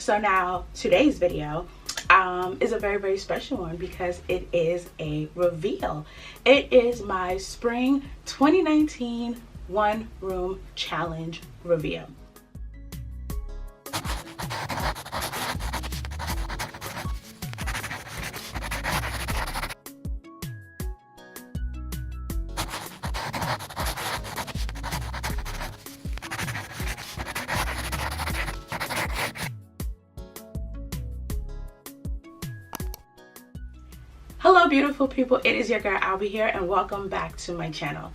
So now today's video is a very special one because it is a reveal. It is my spring 2019 one room challenge reveal. Hello beautiful people, it is your girl Albie here and welcome back to my channel.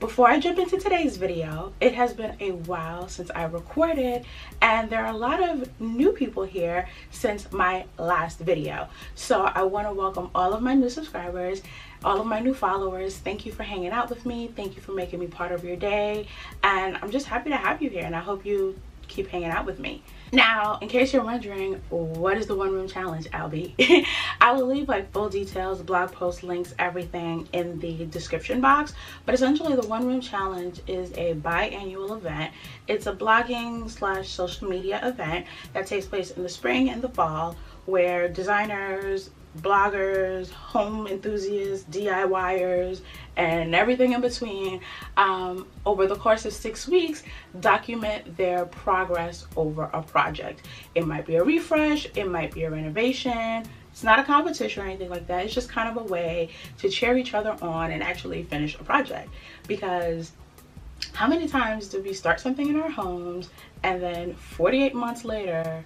Before I jump into today's video, it has been a while since I recorded and there are a lot of new people here since my last video. So I want to welcome all of my new subscribers, all of my new followers. Thank you for hanging out with me. Thank you for making me part of your day. And I'm just happy to have you here and I hope you keep hanging out with me. Now, in case you're wondering, what is the one room challenge, Albie? I will leave like full details, blog post links, everything in the description box. But essentially the one room challenge is a biannual event. It's a blogging / social media event that takes place in the spring and the fall where designers, bloggers, home enthusiasts, DIYers, and everything in between over the course of 6 weeks document their progress over a project. It might be a refresh, it might be a renovation. It's not a competition or anything like that. It's just kind of a way to cheer each other on and actually finish a project. Because how many times do we start something in our homes and then 48 months later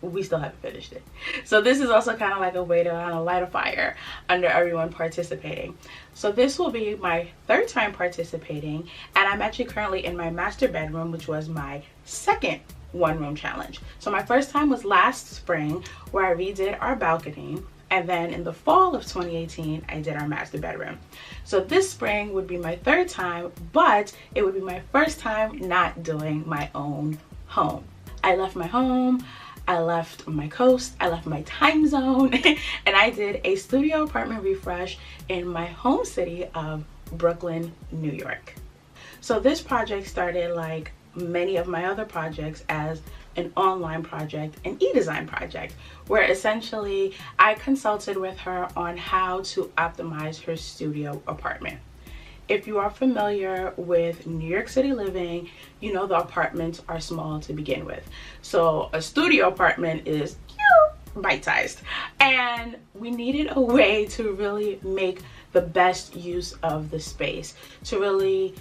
we still haven't finished it? So this is also kind of like a way to light a fire under everyone participating. So this will be my third time participating and I'm actually currently in my master bedroom, which was my second one room challenge. So my first time was last spring where I redid our balcony, and then in the fall of 2018 I did our master bedroom. So this spring would be my third time, but it would be my first time not doing my own home. I left my home, I left my coast, I left my time zone, and I did a studio apartment refresh in my home city of Brooklyn, New York. So this project started like many of my other projects as an online project, an e-design project, where essentially I consulted with her on how to optimize her studio apartment. If you are familiar with New York City living, you know the apartments are small to begin with. So a studio apartment is bite-sized. And we needed a way to really make the best use of the space, to really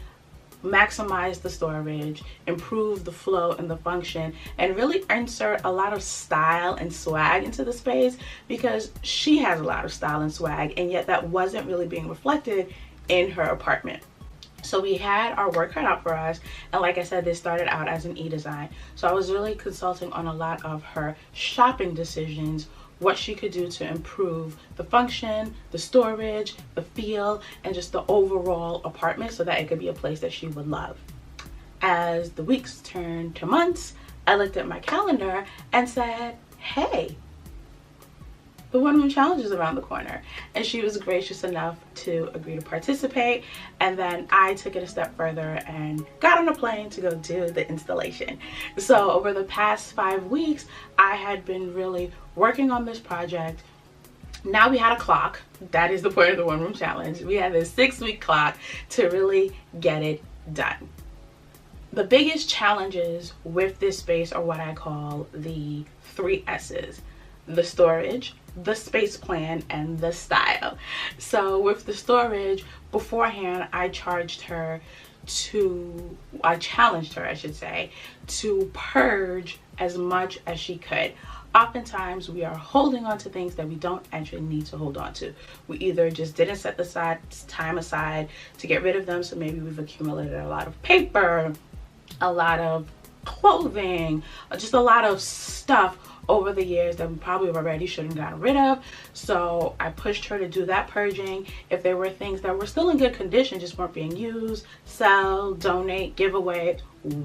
maximize the storage, improve the flow and the function, and really insert a lot of style and swag into the space, because she has a lot of style and swag and yet that wasn't really being reflected in her apartment. So we had our work cut out for us, and like I said, this started out as an e-design. So I was really consulting on a lot of her shopping decisions, what she could do to improve the function, the storage, the feel, and just the overall apartment so that it could be a place that she would love. As the weeks turned to months, I looked at my calendar and said, hey, the one room challenge is around the corner. And she was gracious enough to agree to participate, and then I took it a step further and got on a plane to go do the installation. So over the past 5 weeks I had been really working on this project. Now we had a clock. That is the point of the one room challenge. We had this 6-week clock to really get it done. The biggest challenges with this space are what I call the 3 S's: the storage, the space plan, and the style. So with the storage, beforehand I challenged her, I should say, to purge as much as she could. Oftentimes we are holding on to things that we don't actually need to hold on to. We either just didn't set the time aside to get rid of them, so maybe we've accumulated a lot of paper, a lot of clothing, just a lot of stuff over the years that we probably already should have gotten rid of. So I pushed her to do that purging. If there were things that were still in good condition, just weren't being used, sell, donate, give away,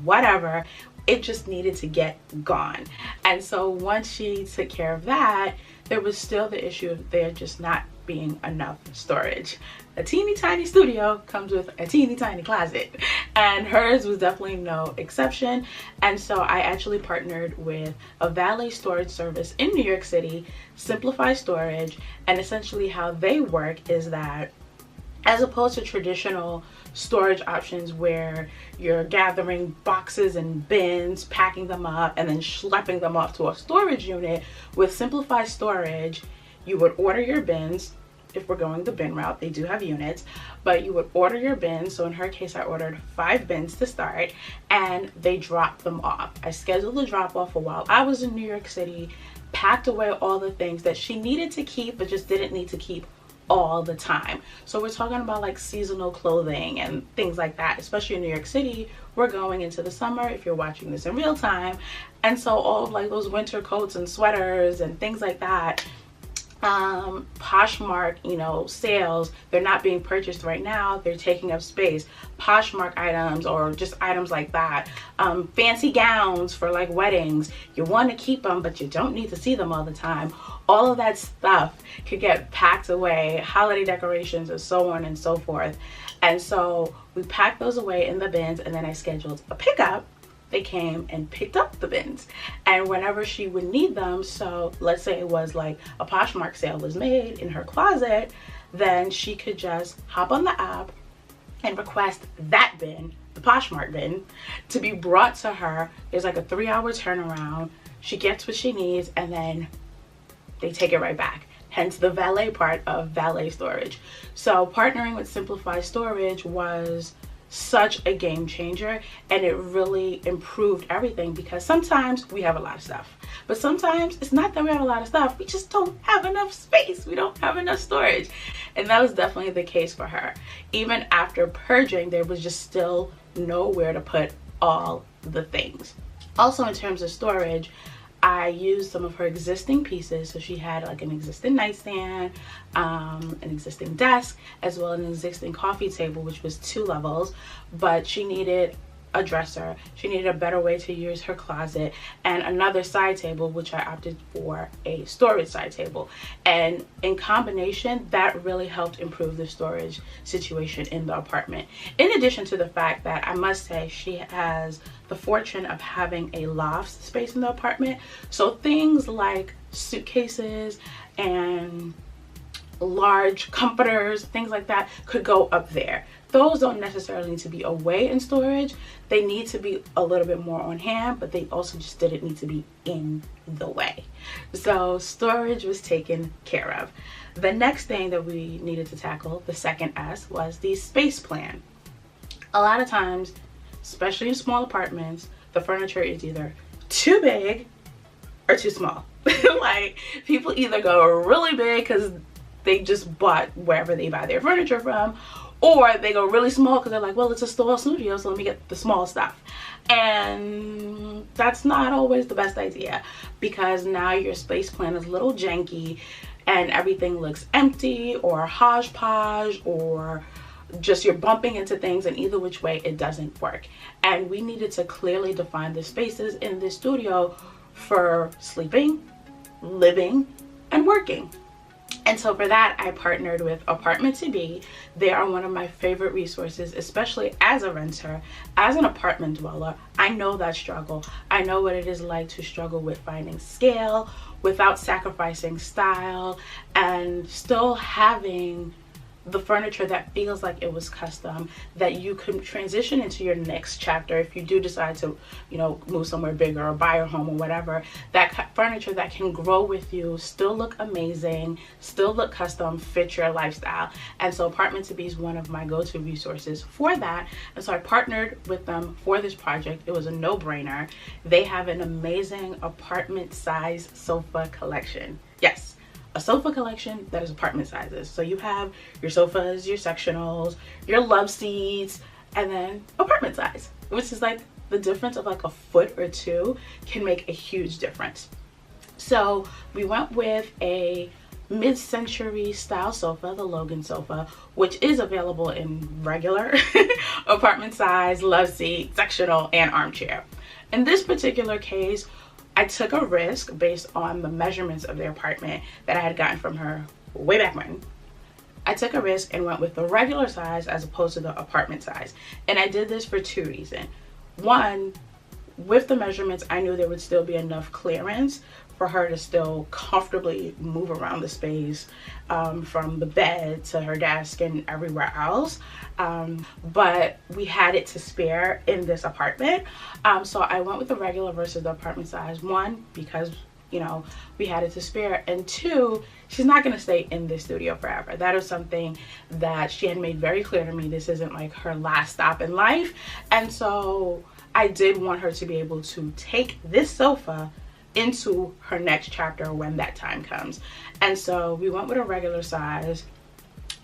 whatever, it just needed to get gone. And so once she took care of that, there was still the issue of there just not being enough storage. a teeny tiny studio comes with a teeny tiny closet, and hers was definitely no exception. And so I actually partnered with a valet storage service in New York City, Simplify Storage. And essentially how they work is that, as opposed to traditional storage options where you're gathering boxes and bins, packing them up, and then schlepping them off to a storage unit, with Simplify Storage, you would order your bins. If we're going the bin route, they do have units, but you would order your bins. So in her case, I ordered 5 bins to start, and they dropped them off. I scheduled the drop off for while I was in New York City, packed away all the things that she needed to keep but just didn't need to keep all the time. So we're talking about like seasonal clothing and things like that, especially in New York City. We're going into the summer if you're watching this in real time, and so all of like those winter coats and sweaters and things like that, Poshmark, you know, sales, they're not being purchased right now, they're taking up space. Poshmark items, or just items like that, fancy gowns for like weddings, you want to keep them but you don't need to see them all the time. All of that stuff could get packed away, holiday decorations and so on and so forth. And so we packed those away in the bins, and then I scheduled a pickup. They came and picked up the bins, and whenever she would need them, so let's say it was like a Poshmark sale was made in her closet, then she could just hop on the app and request that bin, the Poshmark bin, to be brought to her. There's like a 3-hour turnaround. She gets what she needs, and then they take it right back. Hence the valet part of valet storage. So partnering with Simplify Storage was such a game changer, and it really improved everything, because sometimes we have a lot of stuff, but sometimes it's not that we have a lot of stuff, we just don't have enough space, we don't have enough storage. And that was definitely the case for her. Even after purging, there was just still nowhere to put all the things. Also, in terms of storage, I used some of her existing pieces. So she had like an existing nightstand, an existing desk, as well as an existing coffee table, which was 2 levels, but she needed a dresser, she needed a better way to use her closet, and another side table, which I opted for a storage side table. And in combination, that really helped improve the storage situation in the apartment. In addition to the fact that, I must say, she has the fortune of having a loft space in the apartment, so things like suitcases and large comforters, things like that, could go up there. Those don't necessarily need to be away in storage, they need to be a little bit more on hand, but they also just didn't need to be in the way. So storage was taken care of. The next thing that we needed to tackle, the second S, was the space plan. A lot of times, especially in small apartments, the furniture is either too big or too small. Like, people either go really big because they just bought wherever they buy their furniture from, or they go really small because they're like, well, it's a small studio, so let me get the small stuff. And that's not always the best idea, because now your space plan is a little janky and everything looks empty or hodgepodge, or just you're bumping into things, and either which way it doesn't work. And we needed to clearly define the spaces in this studio for sleeping, living, and working. And so for that, I partnered with Apartment to Be. They are one of my favorite resources, especially as a renter, as an apartment dweller. I know that struggle. I know what it is like to struggle with finding scale without sacrificing style, and still having the furniture that feels like it was custom, that you can transition into your next chapter if you do decide to, you know, move somewhere bigger or buy a home or whatever. That furniture that can grow with you, still look amazing, still look custom, fit your lifestyle. And so Apartment to Be is one of my go-to resources for that. And so I partnered with them for this project. It was a no-brainer. They have an amazing apartment size sofa collection. Yes, a sofa collection that is apartment sizes. So you have your sofas, your sectionals, your love seats, and then apartment size, which is like the difference of like a foot or two can make a huge difference. So we went with a mid-century style sofa, the Logan sofa, which is available in regular apartment size, love seat, sectional, and armchair. In this particular case, I took a risk based on the measurements of their apartment that I had gotten from her way back when. I took a risk and went with the regular size as opposed to the apartment size. And I did this for two reasons. One, with the measurements, I knew there would still be enough clearance for her to still comfortably move around the space, from the bed to her desk and everywhere else. But we had it to spare in this apartment. So I went with the regular versus the apartment size. One, because, you know, we had it to spare, and two, she's not going to stay in this studio forever. That is something that she had made very clear to me. This isn't like her last stop in life. And so I did want her to be able to take this sofa into her next chapter when that time comes. And so we went with a regular size,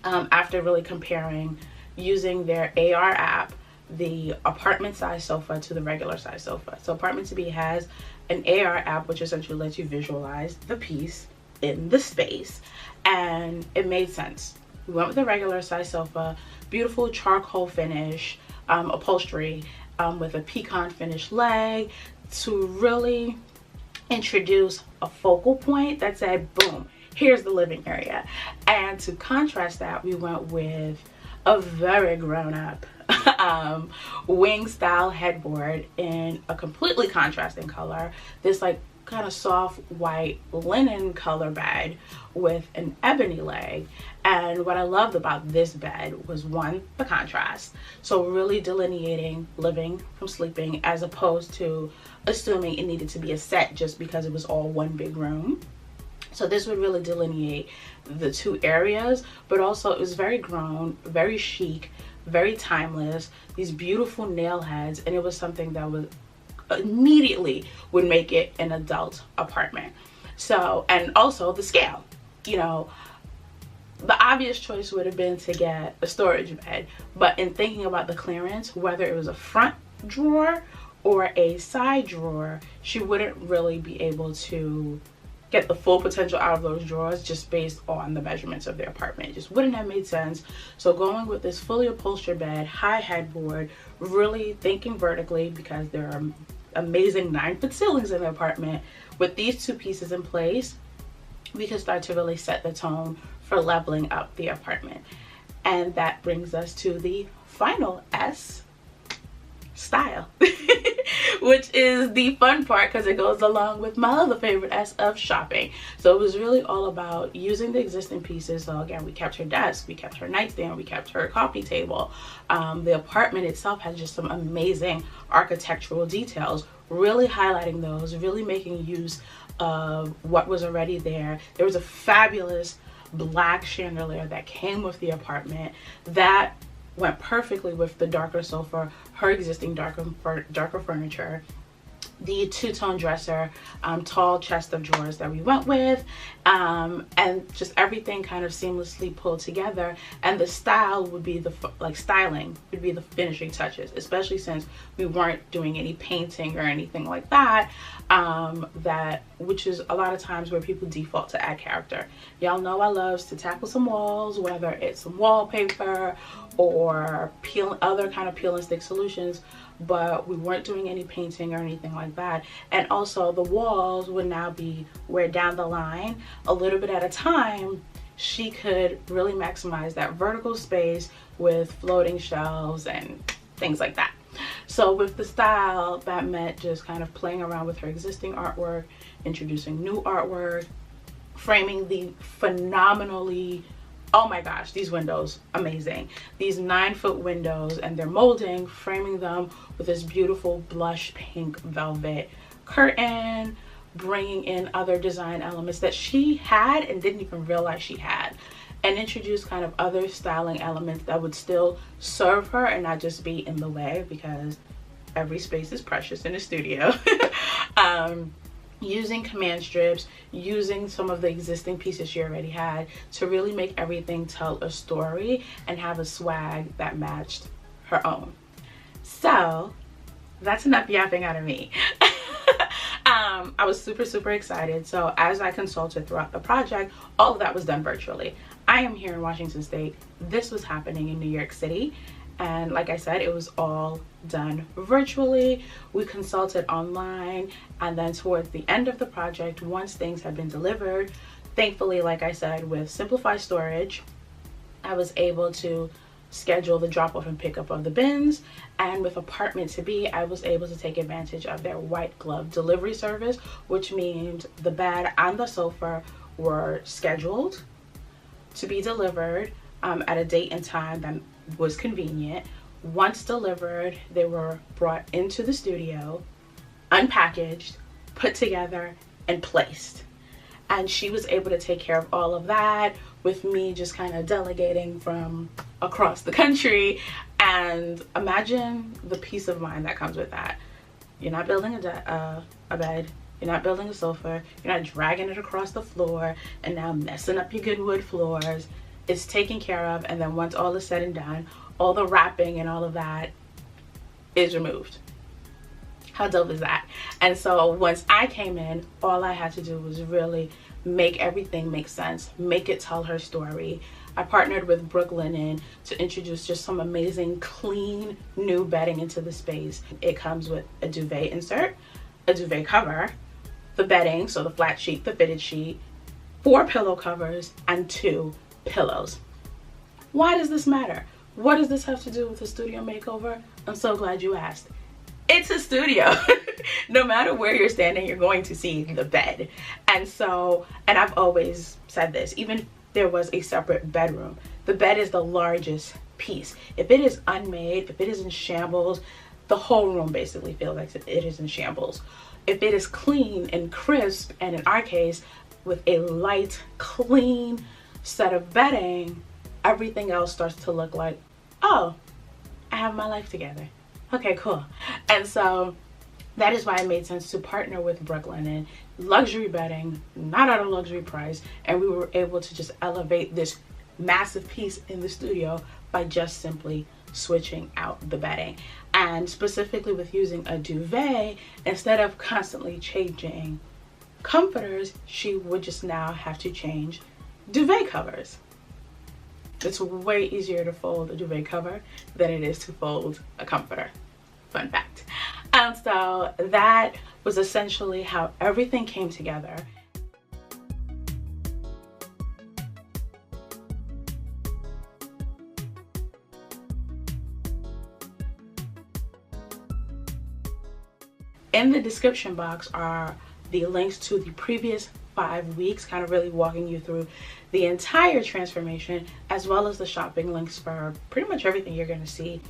after really comparing, using their AR app, the apartment size sofa to the regular size sofa. So Apartment to Be has an AR app which essentially lets you visualize the piece in the space, and it made sense. We went with the regular size sofa, beautiful charcoal finish, upholstery, with a pecan finish leg, to really introduce a focal point that said, boom, here's the living area. And to contrast that, we went with a very grown-up wing style headboard in a completely contrasting color, this like kind of soft white linen color bed with an ebony leg. And what I loved about this bed was, one, the contrast, so really delineating living from sleeping, as opposed to assuming it needed to be a set just because it was all one big room. So this would really delineate the two areas, but also it was very grown, very chic, very timeless, these beautiful nail heads, and it was something that was immediately would make it an adult apartment. So, and also the scale, you know, the obvious choice would have been to get a storage bed, but in thinking about the clearance, whether it was a front drawer or a side drawer, she wouldn't really be able to get the full potential out of those drawers just based on the measurements of their apartment. It just wouldn't have made sense. So going with this fully upholstered bed, high headboard, really thinking vertically, because there are amazing 9-foot ceilings in the apartment, with these two pieces in place, we can start to really set the tone for leveling up the apartment. And that brings us to the final S, style. Which is the fun part, because it goes along with my other favorite S of shopping. So it was really all about using the existing pieces. So again, we kept her desk, we kept her nightstand, we kept her coffee table. The apartment itself has just some amazing architectural details, really highlighting those, really making use of what was already there. There was a fabulous black chandelier that came with the apartment that went perfectly with the darker sofa, her existing darker furniture, the two-tone dresser, tall chest of drawers that we went with, and just everything kind of seamlessly pulled together. And the style would be styling would be the finishing touches, especially since we weren't doing any painting or anything like that, which is a lot of times where people default to add character. Y'all know I loves to tackle some walls, whether it's some wallpaper or other kind of peel and stick solutions, but we weren't doing any painting or anything like that. And also the walls would now be where down the line, a little bit at a time, she could really maximize that vertical space with floating shelves and things like that. So with the style, that meant just kind of playing around with her existing artwork, introducing new artwork, framing the phenomenally, oh my gosh, these windows, amazing. These 9-foot windows and their molding, framing them with this beautiful blush pink velvet curtain, bringing in other design elements that she had and didn't even realize she had, and introduce kind of other styling elements that would still serve her and not just be in the way, because every space is precious in a studio. Using command strips, using some of the existing pieces she already had to really make everything tell a story and have a swag that matched her own. So that's enough yapping out of me. I was super excited. So as I consulted throughout the project, all of that was done virtually. I am here in Washington State. This was happening in New York City. And like I said, it was all done virtually. We consulted online, and then towards the end of the project, once things had been delivered, thankfully, like I said, with simplified storage, I was able to schedule the drop off and pickup of the bins, and with apartment to be, I was able to take advantage of their white glove delivery service, which means the bed and the sofa were scheduled to be delivered at a date and time that was convenient. Once delivered, they were brought into the studio, unpackaged, put together, and placed. And she was able to take care of all of that, with me just kind of delegating from across the country. And imagine the peace of mind that comes with that. You're not building a bed, you're not building a sofa, you're not dragging it across the floor and now messing up your good wood floors. It's taken care of, and then once all is said and done, all the wrapping and all of that is removed. How dope is that? And so once I came in, all I had to do was really make everything make sense, make it tell her story. I partnered with Brooklinen to introduce just some amazing, clean, new bedding into the space. It comes with a duvet insert, a duvet cover, the bedding, so the flat sheet, the fitted sheet, 4 pillow covers, and 2 pillows. Why does this matter? What does this have to do with a studio makeover? I'm so glad you asked. It's a studio. No matter where you're standing, you're going to see the bed. And I've always said this, even there was a separate bedroom, the bed is the largest piece. If it is unmade, if it is in shambles, the whole room basically feels like it is in shambles. If it is clean and crisp, and in our case, with a light, clean set of bedding, everything else starts to look like, oh, I have my life together. Okay, cool. And so that is why it made sense to partner with Brooklinen, luxury bedding, not at a luxury price, and we were able to just elevate this massive piece in the studio by just simply switching out the bedding. And specifically with using a duvet, instead of constantly changing comforters, she would just now have to change duvet covers. It's way easier to fold a duvet cover than it is to fold a comforter. Fun fact. And so that was essentially how everything came together. In the description box are the links to the previous 5 weeks, kind of really walking you through the entire transformation, as well as the shopping links for pretty much everything you're going to see,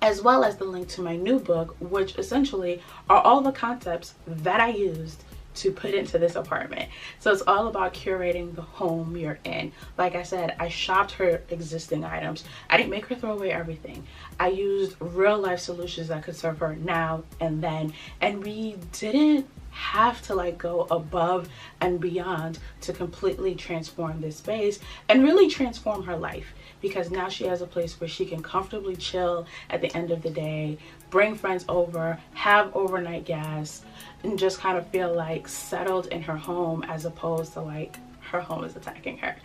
as well as the link to my new book, which essentially are all the concepts that I used to put into this apartment. So it's all about curating the home you're in. Like I said, I shopped her existing items. I didn't make her throw away everything. I used real life solutions that could serve her now and then, and we didn't have to like go above and beyond to completely transform this space and really transform her life, because now she has a place where she can comfortably chill at the end of the day, bring friends over, have overnight gas, and just kind of feel like settled in her home, as opposed to like her home is attacking her.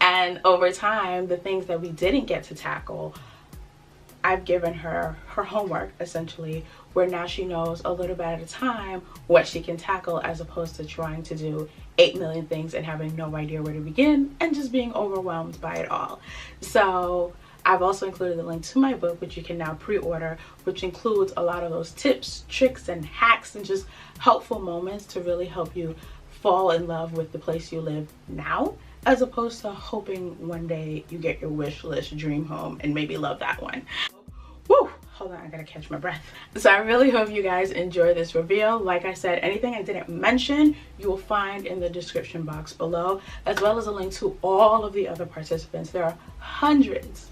And over time, the things that we didn't get to tackle, I've given her her homework essentially, where now she knows a little bit at a time what she can tackle, as opposed to trying to do 8 million things and having no idea where to begin and just being overwhelmed by it all. So I've also included the link to my book, which you can now pre-order, which includes a lot of those tips, tricks, and hacks, and just helpful moments to really help you fall in love with the place you live now, as opposed to hoping one day you get your wish list dream home and maybe love that one. Woo! Hold on, I gotta catch my breath. So I really hope you guys enjoy this reveal. Like I said, anything I didn't mention, you will find in the description box below, as well as a link to all of the other participants. There are hundreds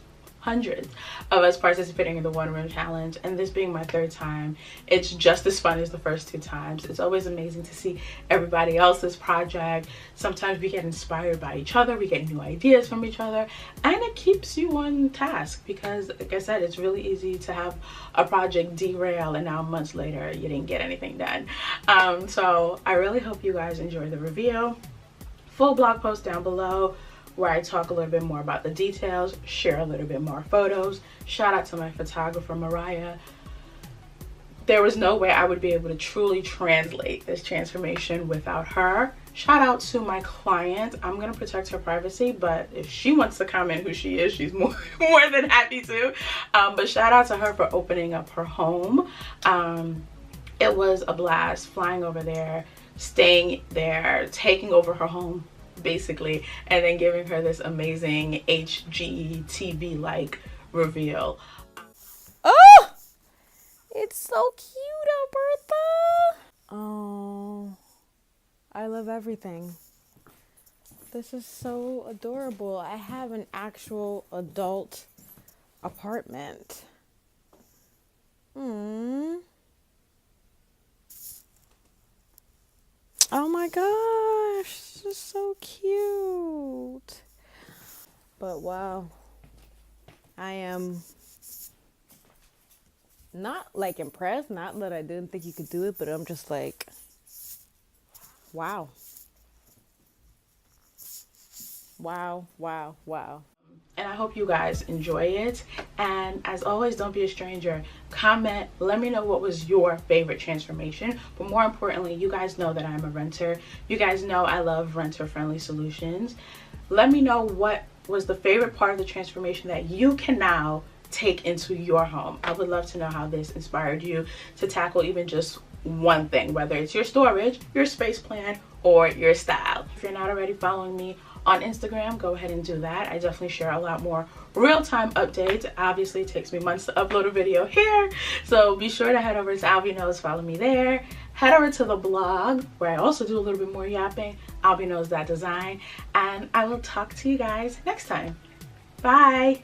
of us participating in the one room challenge, and this being my 3rd time, it's just as fun as the first 2 times. It's always amazing to see everybody else's project. Sometimes we get inspired by each other, we get new ideas from each other, and it keeps you on task, because like I said, it's really easy to have a project derail and now months later you didn't get anything done. So I really hope you guys enjoy the review. Full blog post down below where I talk a little bit more about the details, share a little bit more photos. Shout out to my photographer, Mariah. there was no way I would be able to truly translate this transformation without her. Shout out to my client. I'm gonna protect her privacy, but if she wants to comment who she is, she's more than happy to. But shout out to her for opening up her home. It was a blast flying over there, staying there, taking over her home basically, and then giving her this amazing HGTV-like reveal. Oh, it's so cute, Alberta. Oh, I love everything. This is so adorable. I have an actual adult apartment. Oh my gosh, this is so cute. But wow, I am not like impressed, not that I didn't think you could do it, but I'm just like, wow. Wow, wow, wow. And I hope you guys enjoy it. And as always, don't be a stranger. Comment, let me know what was your favorite transformation. But more importantly, you guys know that I'm a renter. You guys know I love renter-friendly solutions. Let me know what was the favorite part of the transformation that you can now take into your home. I would love to know how this inspired you to tackle even just one thing, whether it's your storage, your space plan, or your style. If you're not already following me on Instagram, go ahead and do that. I definitely share a lot more real-time updates. Obviously, it takes me months to upload a video here, so be sure to head over to Albie Knows, follow me there. Head over to the blog where I also do a little bit more yapping, Albie Knows That Design, and I will talk to you guys next time. Bye.